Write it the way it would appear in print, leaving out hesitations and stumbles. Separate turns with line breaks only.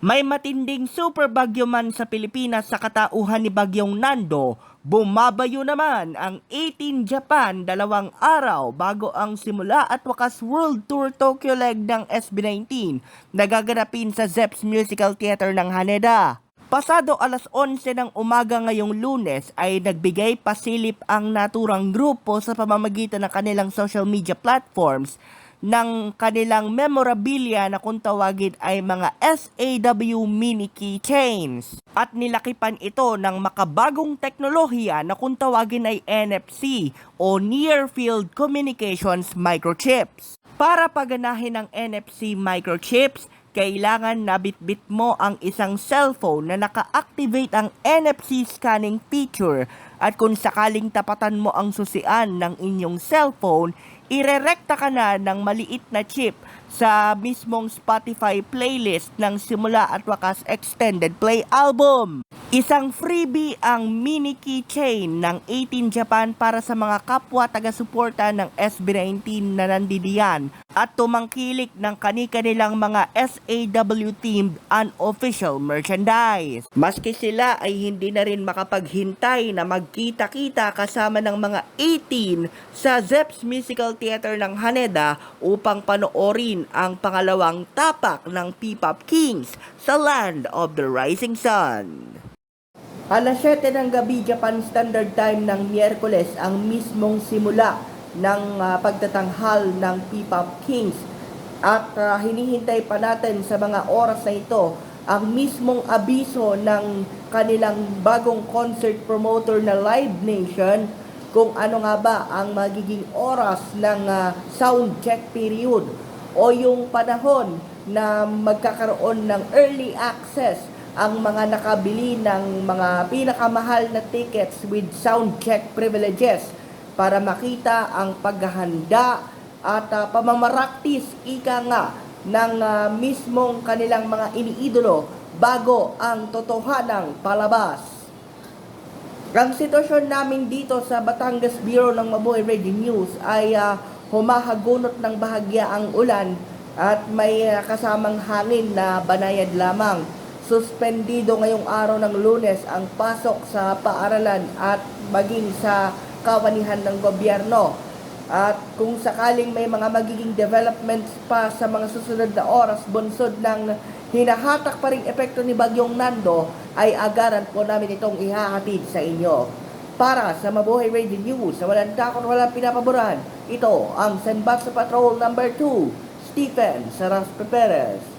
May matinding super bagyo man sa Pilipinas sa katauhan ni Bagyong Nando, bumabayo naman ang 18 Japan 2 araw bago ang simula at wakas World Tour Tokyo leg ng SB19 na gaganapin sa Zeps Musical Theater ng Haneda. Pasado alas 11 ng umaga ngayong Lunes ay nagbigay pasilip ang naturang grupo sa pamamagitan ng kanilang social media platforms ng kanilang memorabilia na kung tawagin ay mga SAW mini keychains. At nilakipan ito ng makabagong teknolohiya na kung tawagin ay NFC o Near Field Communications Microchips. Para paganahin ng NFC microchips, kailangan nabitbit mo ang isang cellphone na naka-activate ang NFC scanning feature at kung sakaling tapatan mo ang susian ng inyong cellphone, irerekta ka na ng maliit na chip sa mismong Spotify playlist ng simula at wakas extended play album. Isang freebie ang mini keychain ng 18 Japan para sa mga kapwa taga-suporta ng SB19 na nandidiyan at tumangkilik ng kani-kanilang mga SAW-themed unofficial merchandise. Maski sila ay hindi na rin makapaghintay na magkita-kita kasama ng mga 18 sa Zeps Musical Theater ng Haneda upang panoorin ang pangalawang tapak ng P-Pop Kings sa Land of the Rising Sun. Alas 7 ng gabi Japan Standard Time ng Miyerkules ang mismong simula ng pagtatanghal ng P-Pop Kings at hinihintay pa natin sa mga oras na ito ang mismong abiso ng kanilang bagong concert promoter na Live Nation kung ano nga ba ang magiging oras ng sound check period o yung panahon na magkakaroon ng early access ang mga nakabili ng mga pinakamahal na tickets with sound check privileges para makita ang paghahanda at pamamaraktis ika nga ng mismong kanilang mga iniidolo bago ang totohanang palabas. Ang sitwasyon namin dito sa Batangas Bureau ng Mabuhay Radio News ay humahagunot ng bahagya ang ulan at may kasamang hangin na banayad lamang. Suspendido ngayong araw ng Lunes ang pasok sa paaralan at maging sa kawanihan ng gobyerno. At kung sakaling may mga magiging developments pa sa mga susunod na oras, bunsod ng hinahatak pa ring epekto ni Bagyong Nando, ay agaran po namin itong ihahatid sa inyo. Para sa Mabuhay Radio News, sa walang takot, walang pinapaboran, ito ang Senbatsa Patrol number 2, Stephen Saraspe Perez.